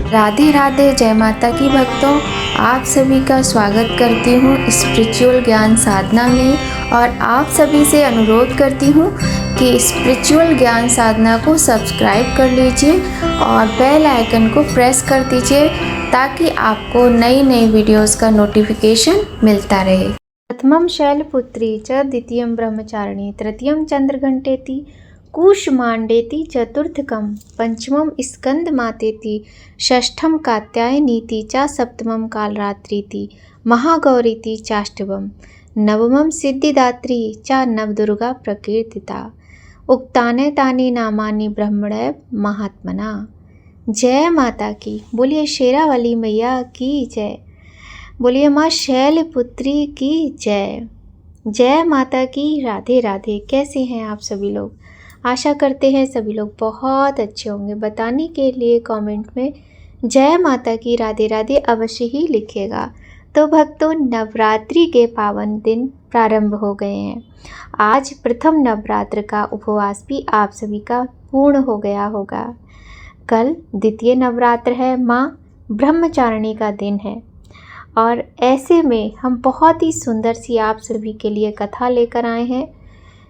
राधे राधे, जय माता की भक्तों। आप सभी का स्वागत करती हूँ स्पिरिचुअल ज्ञान साधना में और आप सभी से अनुरोध करती हूँ कि स्पिरिचुअल ज्ञान साधना को सब्सक्राइब कर लीजिए और बेल आइकन को प्रेस कर दीजिए ताकि आपको नई नई वीडियोस का नोटिफिकेशन मिलता रहे। प्रथमं शैलपुत्री च द्वितीयं ब्रह्मचारिणी तृतीयं चंद्रघंटेति कूष्मांडेति चतुर्थकं पंचमं स्कंदमातेति षष्ठं कात्यायनीति च सप्तमं कालरात्रीति महागौरीति चाष्टवं नवमं सिद्धिदात्री च नवदुर्गा प्रकीर्तिता उक्तानि तानि नामानि ब्रह्मणैव महात्मना। जय माता की। बोलिए शेरावाली मैया की जय। बोलिए माँ शैलपुत्री की जय। जय माता की। राधे राधे। कैसे हैं आप सभी लोग? आशा करते हैं सभी लोग बहुत अच्छे होंगे। बताने के लिए कमेंट में जय माता की राधे राधे अवश्य ही लिखिएगा। तो भक्तों, नवरात्रि के पावन दिन प्रारंभ हो गए हैं। आज प्रथम नवरात्र का उपवास भी आप सभी का पूर्ण हो गया होगा। कल द्वितीय नवरात्र है, माँ ब्रह्मचारिणी का दिन है और ऐसे में हम बहुत ही सुंदर सी आप सभी के लिए कथा लेकर आए हैं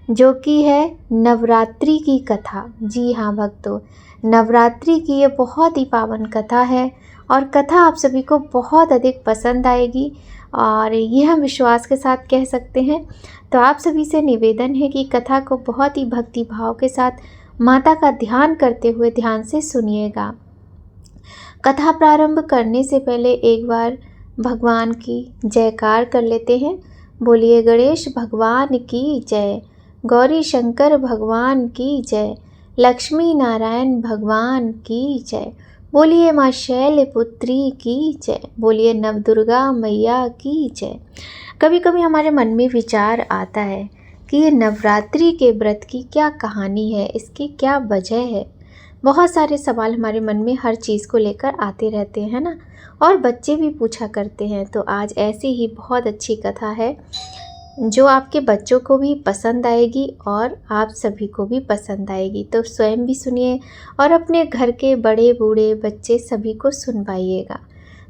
जो कि है नवरात्रि की कथा। जी हाँ भक्तों, नवरात्रि की ये बहुत ही पावन कथा है और कथा आप सभी को बहुत अधिक पसंद आएगी और ये हम विश्वास के साथ कह सकते हैं। तो आप सभी से निवेदन है कि कथा को बहुत ही भक्ति भाव के साथ माता का ध्यान करते हुए ध्यान से सुनिएगा। कथा प्रारंभ करने से पहले एक बार भगवान की जयकार कर लेते हैं। बोलिए गणेश भगवान की जय, गौरी शंकर भगवान की जय, लक्ष्मी नारायण भगवान की जय। बोलिए माँ शैलपुत्री की जय। बोलिए नवदुर्गा मैया की जय। कभी कभी हमारे मन में विचार आता है कि ये नवरात्रि के व्रत की क्या कहानी है, इसकी क्या वजह है। बहुत सारे सवाल हमारे मन में हर चीज़ को लेकर आते रहते हैं ना, और बच्चे भी पूछा करते हैं। तो आज ऐसी ही बहुत अच्छी कथा है जो आपके बच्चों को भी पसंद आएगी और आप सभी को भी पसंद आएगी। तो स्वयं भी सुनिए और अपने घर के बड़े बूढ़े बच्चे सभी को सुनवाइएगा।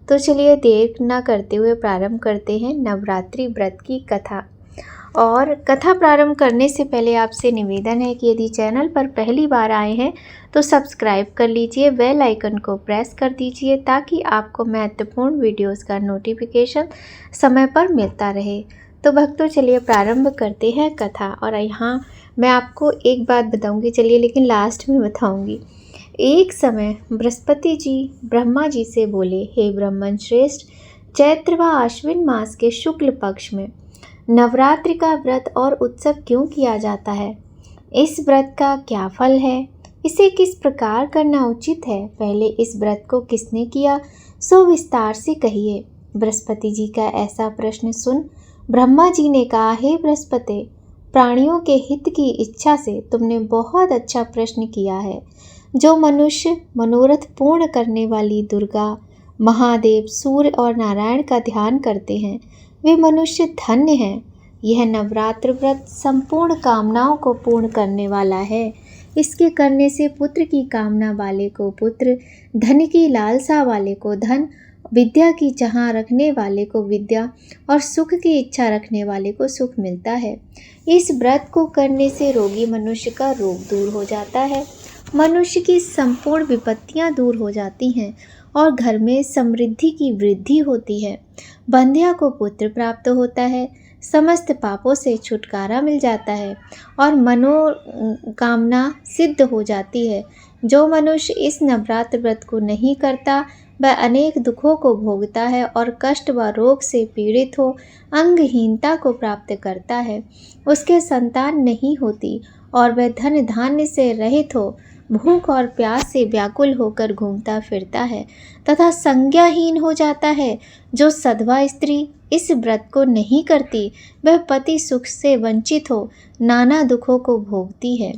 तो चलिए देर ना करते हुए प्रारंभ करते हैं नवरात्रि व्रत की कथा। और कथा प्रारंभ करने से पहले आपसे निवेदन है कि यदि चैनल पर पहली बार आए हैं तो सब्सक्राइब कर लीजिए, बेल आइकन को प्रेस कर दीजिए ताकि आपको महत्वपूर्ण वीडियोस का नोटिफिकेशन समय पर मिलता रहे। तो भक्तों चलिए प्रारंभ करते हैं कथा। और यहाँ मैं आपको एक बात बताऊंगी, चलिए लेकिन लास्ट में बताऊंगी। एक समय बृहस्पति जी ब्रह्मा जी से बोले, हे ब्रह्मन श्रेष्ठ, चैत्र व आश्विन मास के शुक्ल पक्ष में नवरात्रि का व्रत और उत्सव क्यों किया जाता है? इस व्रत का क्या फल है? इसे किस प्रकार करना उचित है? पहले इस व्रत को किसने किया, सो विस्तार से कहिए। बृहस्पति जी का ऐसा प्रश्न सुन ब्रह्मा जी ने कहा, हे बृहस्पति, प्राणियों के हित की इच्छा से तुमने बहुत अच्छा प्रश्न किया है। जो मनुष्य मनोरथ पूर्ण करने वाली दुर्गा, महादेव, सूर्य और नारायण का ध्यान करते हैं वे मनुष्य धन्य हैं। यह नवरात्र व्रत संपूर्ण कामनाओं को पूर्ण करने वाला है। इसके करने से पुत्र की कामना वाले को पुत्र, धन की लालसा वाले को धन, विद्या की चाह रखने वाले को विद्या और सुख की इच्छा रखने वाले को सुख मिलता है। इस व्रत को करने से रोगी मनुष्य का रोग दूर हो जाता है, मनुष्य की संपूर्ण विपत्तियां दूर हो जाती हैं और घर में समृद्धि की वृद्धि होती है। बंध्या को पुत्र प्राप्त होता है, समस्त पापों से छुटकारा मिल जाता है और मनोकामना सिद्ध हो जाती है। जो मनुष्य इस नवरात्र व्रत को नहीं करता वह अनेक दुखों को भोगता है और कष्ट व रोग से पीड़ित हो अंगहीनता को प्राप्त करता है। उसके संतान नहीं होती और वह धन धान्य से रहित हो भूख और प्यास से व्याकुल होकर घूमता फिरता है तथा संज्ञाहीन हो जाता है। जो सधवा स्त्री इस व्रत को नहीं करती वह पति सुख से वंचित हो नाना दुखों को भोगती है।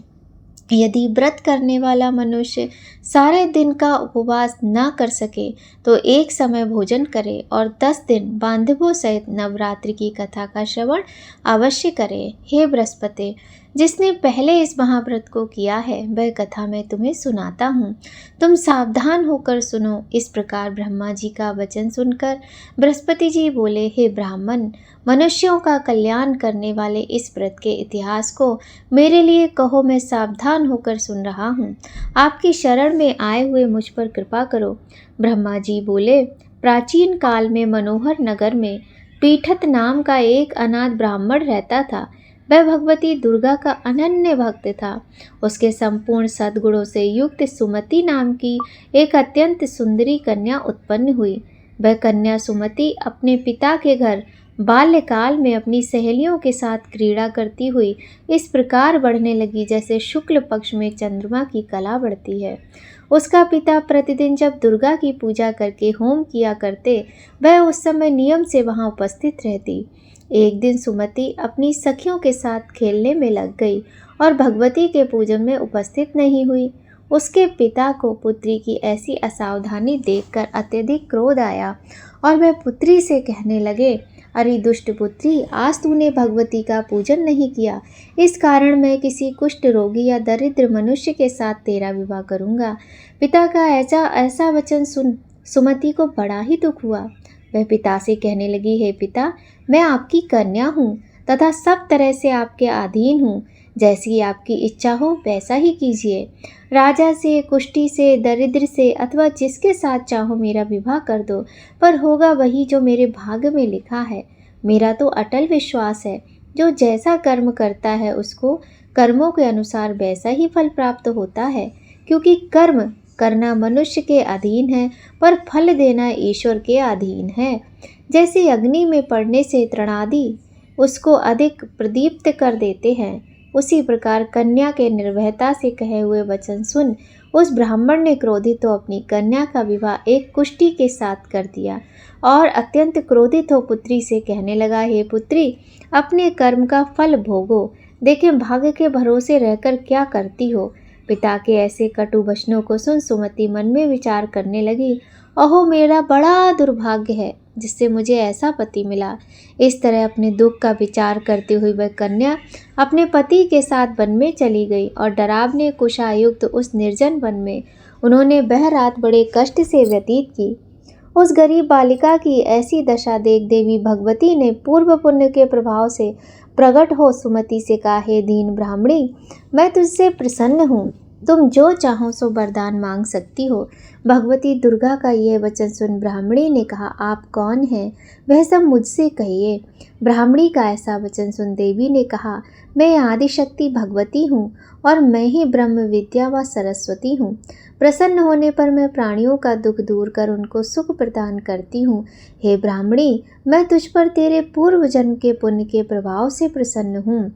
यदि व्रत करने वाला मनुष्य सारे दिन का उपवास न कर सके तो एक समय भोजन करे और 10 दिन बांधवों सहित नवरात्रि की कथा का श्रवण अवश्य करे। हे बृहस्पति, जिसने पहले इस महाव्रत को किया है वह कथा मैं तुम्हें सुनाता हूँ। तुम सावधान होकर सुनो। इस प्रकार ब्रह्मा जी का वचन सुनकर बृहस्पति जी बोले, हे ब्राह्मण, मनुष्यों का कल्याण करने वाले इस व्रत के इतिहास को मेरे लिए कहो, मैं सावधान होकर सुन रहा हूँ। आपकी शरण में आए हुए मुझ पर कृपा करो। ब्रह्मा जी बोले, प्राचीन काल में मनोहर नगर में पीठत नाम का एक अनाथ ब्राह्मण रहता था। वह भगवती दुर्गा का अनन्य भक्त था। उसके संपूर्ण सद्गुणों से युक्त सुमति नाम की एक अत्यंत सुंदरी कन्या उत्पन्न हुई। वह कन्या सुमति अपने पिता के घर बाल्यकाल में अपनी सहेलियों के साथ क्रीड़ा करती हुई इस प्रकार बढ़ने लगी जैसे शुक्ल पक्ष में चंद्रमा की कला बढ़ती है। उसका पिता प्रतिदिन जब दुर्गा की पूजा करके होम किया करते, वह उस समय नियम से वहां उपस्थित रहती। एक दिन सुमति अपनी सखियों के साथ खेलने में लग गई और भगवती के पूजन में उपस्थित नहीं हुई। उसके पिता को पुत्री की ऐसी असावधानी देखकर अत्यधिक क्रोध आया और वह पुत्री से कहने लगे, अरे दुष्ट पुत्री, आज तूने भगवती का पूजन नहीं किया, इस कारण मैं किसी कुष्ठ रोगी या दरिद्र मनुष्य के साथ तेरा विवाह करूंगा। पिता का ऐसा वचन सुन सुमति को बड़ा ही दुख हुआ। वह पिता से कहने लगी, हे पिता, मैं आपकी कन्या हूँ तथा सब तरह से आपके अधीन हूँ। जैसी आपकी इच्छा हो वैसा ही कीजिए। राजा से, कुष्ठी से, दरिद्र से अथवा जिसके साथ चाहो मेरा विवाह कर दो, पर होगा वही जो मेरे भाग्य में लिखा है। मेरा तो अटल विश्वास है, जो जैसा कर्म करता है उसको कर्मों के अनुसार वैसा ही फल प्राप्त होता है, क्योंकि कर्म करना मनुष्य के अधीन है पर फल देना ईश्वर के अधीन है। जैसे अग्नि में पड़ने से तृणादि उसको अधिक प्रदीप्त कर देते हैं, उसी प्रकार कन्या के निर्भयता से कहे हुए वचन सुन उस ब्राह्मण ने क्रोधित हो अपनी कन्या का विवाह एक कुष्ठी के साथ कर दिया और अत्यंत क्रोधित हो पुत्री से कहने लगा, हे पुत्री, अपने कर्म का फल भोगो, देखें भाग्य के भरोसे रहकर क्या करती हो। पिता के ऐसे कटु वचनों को सुन सुमति मन में विचार करने लगी, अहो मेरा बड़ा दुर्भाग्य है जिससे मुझे ऐसा पति मिला। इस तरह अपने दुख का विचार करते हुए वह कन्या अपने पति के साथ वन में चली गई और डरावने कुशायुक्त उस निर्जन वन में उन्होंने वह रात बड़े कष्ट से व्यतीत की। उस गरीब बालिका की ऐसी दशा देख देवी भगवती ने पूर्व पुण्य के प्रभाव से प्रकट हो सुमति से कहा, हे दीन ब्राह्मणी, मैं तुझसे प्रसन्न हूँ, तुम जो चाहो सो वरदान मांग सकती हो। भगवती दुर्गा का यह वचन सुन ब्राह्मणी ने कहा, आप कौन हैं, वह सब मुझसे कहिए। ब्राह्मणी का ऐसा वचन सुन देवी ने कहा, मैं आदिशक्ति भगवती हूँ और मैं ही ब्रह्म विद्या व सरस्वती हूँ। प्रसन्न होने पर मैं प्राणियों का दुख दूर कर उनको सुख प्रदान करती हूँ। हे ब्राह्मणी, मैं तुझ पर तेरे पूर्व जन्म के पुण्य के प्रभाव से प्रसन्न हूँ।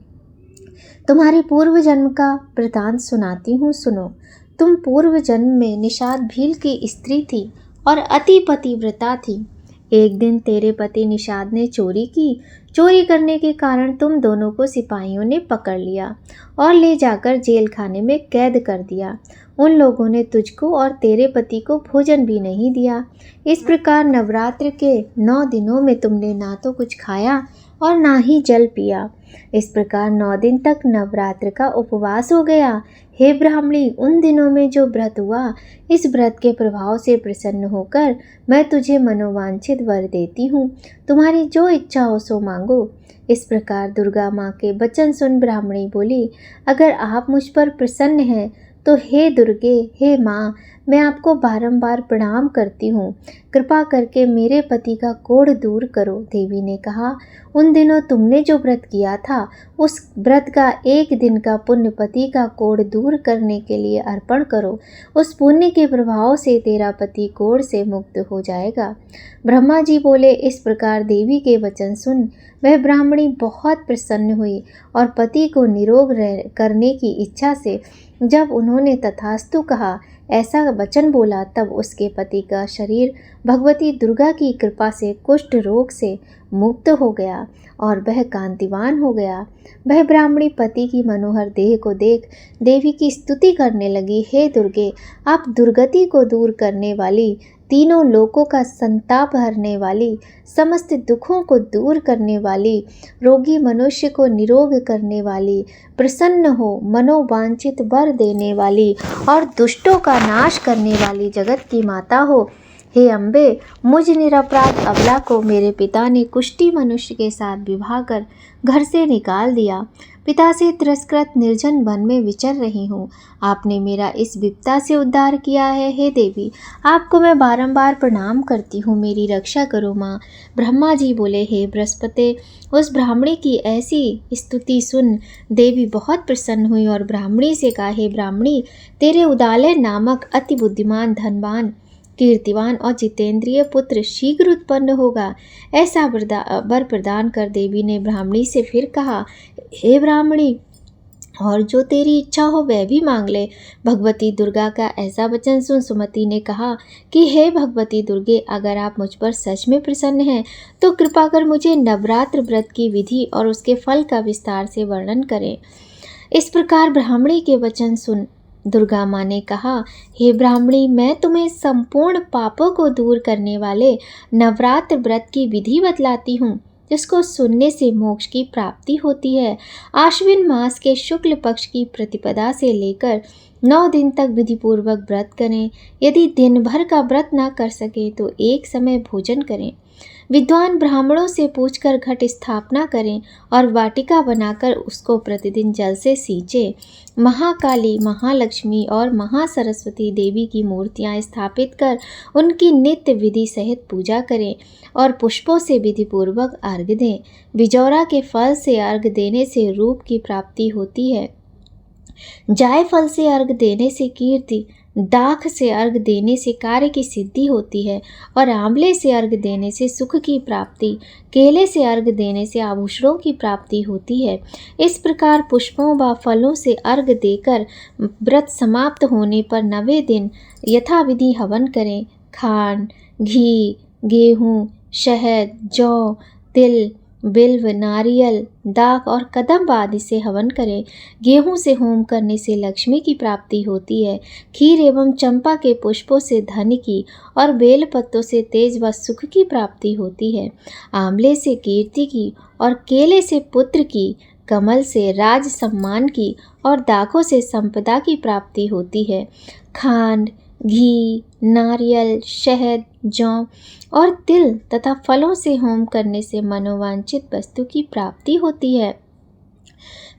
तुम्हारे पूर्व जन्म का वृतांत सुनाती हूँ, सुनो। तुम पूर्व जन्म में निषाद भील की स्त्री थी और अति पतिव्रता थी। एक दिन तेरे पति निषाद ने चोरी की। चोरी करने के कारण तुम दोनों को सिपाहियों ने पकड़ लिया और ले जाकर जेल खाने में कैद कर दिया। उन लोगों ने तुझको और तेरे पति को भोजन भी नहीं दिया। इस प्रकार नवरात्र के 9 दिनों में तुमने ना तो कुछ खाया और ना ही जल पिया। इस प्रकार 9 दिन तक नवरात्र का उपवास हो गया। हे ब्राह्मणी, उन दिनों में जो व्रत हुआ, इस व्रत के प्रभाव से प्रसन्न होकर मैं तुझे मनोवांछित वर देती हूँ। तुम्हारी जो इच्छा हो सो मांगो। इस प्रकार दुर्गा माँ के वचन सुन ब्राह्मणी बोली, अगर आप मुझ पर प्रसन्न हैं तो हे दुर्गे, हे माँ, मैं आपको बारंबार प्रणाम करती हूँ। कृपा करके मेरे पति का कोढ़ दूर करो। देवी ने कहा, उन दिनों तुमने जो व्रत किया था उस व्रत का 1 दिन का पुण्य पति का कोढ़ दूर करने के लिए अर्पण करो। उस पुण्य के प्रभाव से तेरा पति कोढ़ से मुक्त हो जाएगा। ब्रह्मा जी बोले, इस प्रकार देवी के वचन सुन वह ब्राह्मणी बहुत प्रसन्न हुई और पति को निरोग करने की इच्छा से जब उन्होंने तथास्तु कहा, ऐसा वचन बोला, तब उसके पति का शरीर भगवती दुर्गा की कृपा से कुष्ठ रोग से मुक्त हो गया और वह कांतिवान हो गया। वह ब्राह्मणी पति की मनोहर देह को देख देवी की स्तुति करने लगी, हे दुर्गे, आप दुर्गति को दूर करने वाली, तीनों लोकों का संताप हरने वाली, समस्त दुखों को दूर करने वाली, रोगी मनुष्य को निरोग करने वाली, प्रसन्न हो मनोवांछित वर देने वाली और दुष्टों का नाश करने वाली जगत की माता हो। हे अम्बे, मुझ निरपराध अबला को मेरे पिता ने कुष्ठी मनुष्य के साथ विवाह कर घर से निकाल दिया। पिता से तिरस्कृत निर्जन वन में विचर रही हूँ। आपने मेरा इस विपदा से उद्धार किया है। हे देवी, आपको मैं बारंबार प्रणाम करती हूँ, मेरी रक्षा करो माँ। ब्रह्मा जी बोले, हे बृहस्पति, उस ब्राह्मणी की ऐसी स्तुति सुन देवी बहुत प्रसन्न हुई और ब्राह्मणी से कहा, हे ब्राह्मणी, तेरे उदालय नामक अति बुद्धिमान, धनवान, कीर्तिवान और जितेंद्रिय पुत्र शीघ्र उत्पन्न होगा, ऐसा वर प्रदान कर। देवी ने ब्राह्मणी से फिर कहा, हे ब्राह्मणी, और जो तेरी इच्छा हो वह भी मांग ले। भगवती दुर्गा का ऐसा वचन सुन सुमति ने कहा कि हे भगवती दुर्गे, अगर आप मुझ पर सच में प्रसन्न हैं तो कृपा कर मुझे नवरात्र व्रत की विधि और उसके फल का विस्तार से वर्णन करें। इस प्रकार ब्राह्मणी के वचन सुन दुर्गा माँ ने कहा, हे ब्राह्मणी, मैं तुम्हें संपूर्ण पापों को दूर करने वाले नवरात्र व्रत की विधि बतलाती हूँ, जिसको सुनने से मोक्ष की प्राप्ति होती है। आश्विन मास के शुक्ल पक्ष की प्रतिपदा से लेकर 9 दिन तक विधिपूर्वक व्रत करें। यदि दिन भर का व्रत ना कर सके तो एक समय भोजन करें। विद्वान ब्राह्मणों से पूछकर घट स्थापना करें और वाटिका बनाकर उसको प्रतिदिन जल से सींचें। महाकाली, महालक्ष्मी और महासरस्वती देवी की मूर्तियां स्थापित कर उनकी नित्य विधि सहित पूजा करें और पुष्पों से विधिपूर्वक अर्घ्य दें। बिजौरा के फल से अर्घ्य देने से रूप की प्राप्ति होती है। जायफल से अर्घ्य देने से कीर्ति, दाख से अर्घ्य देने से कार्य की सिद्धि होती है और आंवले से अर्घ्य देने से सुख की प्राप्ति, केले से अर्घ्य देने से आभूषणों की प्राप्ति होती है। इस प्रकार पुष्पों व फलों से अर्घ्य देकर व्रत समाप्त होने पर 90 दिन यथाविधि हवन करें। खांड, घी, गेहूँ, शहद, जौ, तिल, बिल्व, नारियल, दाख और कदम्ब आदि से हवन करें। गेहूं से होम करने से लक्ष्मी की प्राप्ति होती है। खीर एवं चंपा के पुष्पों से धन की और बेल पत्तों से तेज व सुख की प्राप्ति होती है। आंवले से कीर्ति की और केले से पुत्र की, कमल से राज सम्मान की और दाखों से संपदा की प्राप्ति होती है। खांड, घी, नारियल, शहद, जौ और तिल तथा फलों से होम करने से मनोवांछित वस्तु की प्राप्ति होती है।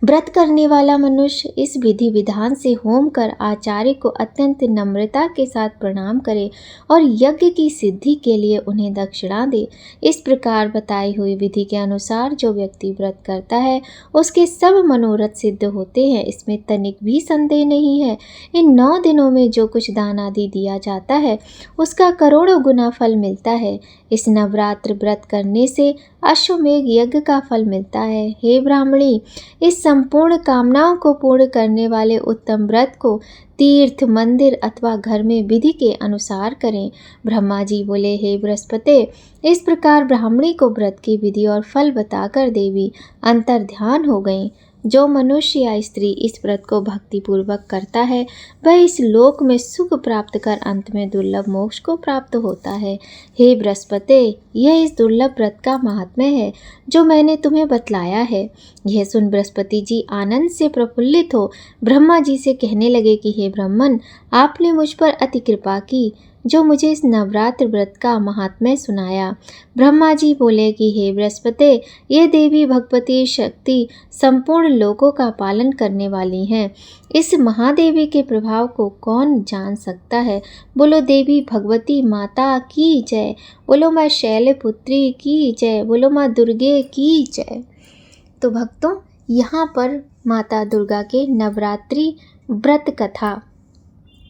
व्रत करने वाला मनुष्य इस विधि विधान से होम कर आचार्य को अत्यंत नम्रता के साथ प्रणाम करे और यज्ञ की सिद्धि के लिए उन्हें दक्षिणा दे। इस प्रकार बताई हुई विधि के अनुसार जो व्यक्ति व्रत करता है उसके सब मनोरथ सिद्ध होते हैं, इसमें तनिक भी संदेह नहीं है। इन 9 दिनों में जो कुछ दान आदि दिया जाता है उसका करोड़ों गुना फल मिलता है। इस नवरात्र व्रत करने से अश्वमेघ यज्ञ का फल मिलता है। हे ब्राह्मणी, इस संपूर्ण कामनाओं को पूर्ण करने वाले उत्तम व्रत को तीर्थ, मंदिर अथवा घर में विधि के अनुसार करें। ब्रह्मा जी बोले, हे बृहस्पति, इस प्रकार ब्राह्मणी को व्रत की विधि और फल बताकर देवी अंतर ध्यान हो गई। जो मनुष्य या स्त्री इस व्रत को भक्तिपूर्वक करता है वह इस लोक में सुख प्राप्त कर अंत में दुर्लभ मोक्ष को प्राप्त होता है। हे बृहस्पति, यह इस दुर्लभ व्रत का महात्म्य है जो मैंने तुम्हें बतलाया है। यह सुन बृहस्पति जी आनंद से प्रफुल्लित हो ब्रह्मा जी से कहने लगे कि हे ब्रह्मन, आपने मुझ पर अति कृपा की जो मुझे इस नवरात्र व्रत का महात्म्य सुनाया। ब्रह्मा जी बोले कि हे बृहस्पति, ये देवी भगवती शक्ति संपूर्ण लोकों का पालन करने वाली हैं। इस महादेवी के प्रभाव को कौन जान सकता है। बोलो देवी भगवती माता की जय। बोलो माँ शैलपुत्री की जय। बोलो माँ दुर्गे की जय। तो भक्तों, यहाँ पर माता दुर्गा के नवरात्रि व्रत कथा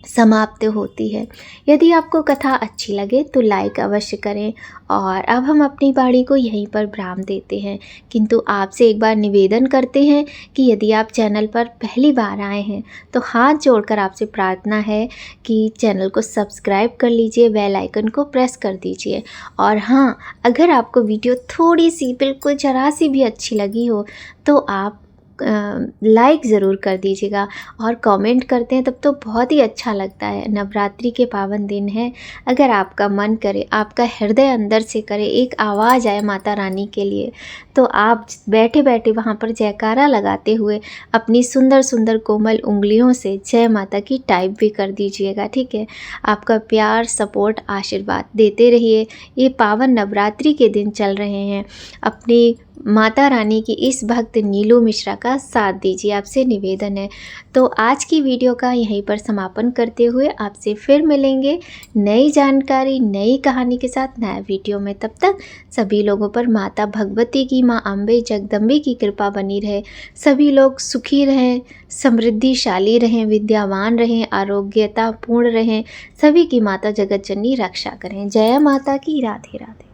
समाप्त होती है। यदि आपको कथा अच्छी लगे तो लाइक अवश्य करें। और अब हम अपनी वाणी को यहीं पर विराम देते हैं, किंतु आपसे एक बार निवेदन करते हैं कि यदि आप चैनल पर पहली बार आए हैं तो हाथ जोड़कर आपसे प्रार्थना है कि चैनल को सब्सक्राइब कर लीजिए, बेल आइकन को प्रेस कर दीजिए। और हाँ, अगर आपको वीडियो थोड़ी सी, बिल्कुल जरा सी भी अच्छी लगी हो तो आप लाइक ज़रूर कर दीजिएगा और कमेंट करते हैं तब तो बहुत ही अच्छा लगता है। नवरात्रि के पावन दिन है, अगर आपका मन करे, आपका हृदय अंदर से करे, एक आवाज़ आए माता रानी के लिए, तो आप बैठे बैठे वहाँ पर जयकारा लगाते हुए अपनी सुंदर सुंदर कोमल उंगलियों से जय माता की टाइप भी कर दीजिएगा, ठीक है। आपका प्यार, सपोर्ट, आशीर्वाद देते रहिए। ये पावन नवरात्रि के दिन चल रहे हैं, अपनी माता रानी की इस भक्त नीलू मिश्रा का साथ दीजिए, आपसे निवेदन है। तो आज की वीडियो का यहीं पर समापन करते हुए आपसे फिर मिलेंगे नई जानकारी, नई कहानी के साथ नया वीडियो में। तब तक सभी लोगों पर माता भगवती की, माँ अम्बे जगदम्बे की कृपा बनी रहे। सभी लोग सुखी रहें, समृद्धिशाली रहें, विद्यावान रहें, आरोग्यता पूर्ण रहें। सभी की माता जगत जननी रक्षा करें। जय माता की। राधे राधे।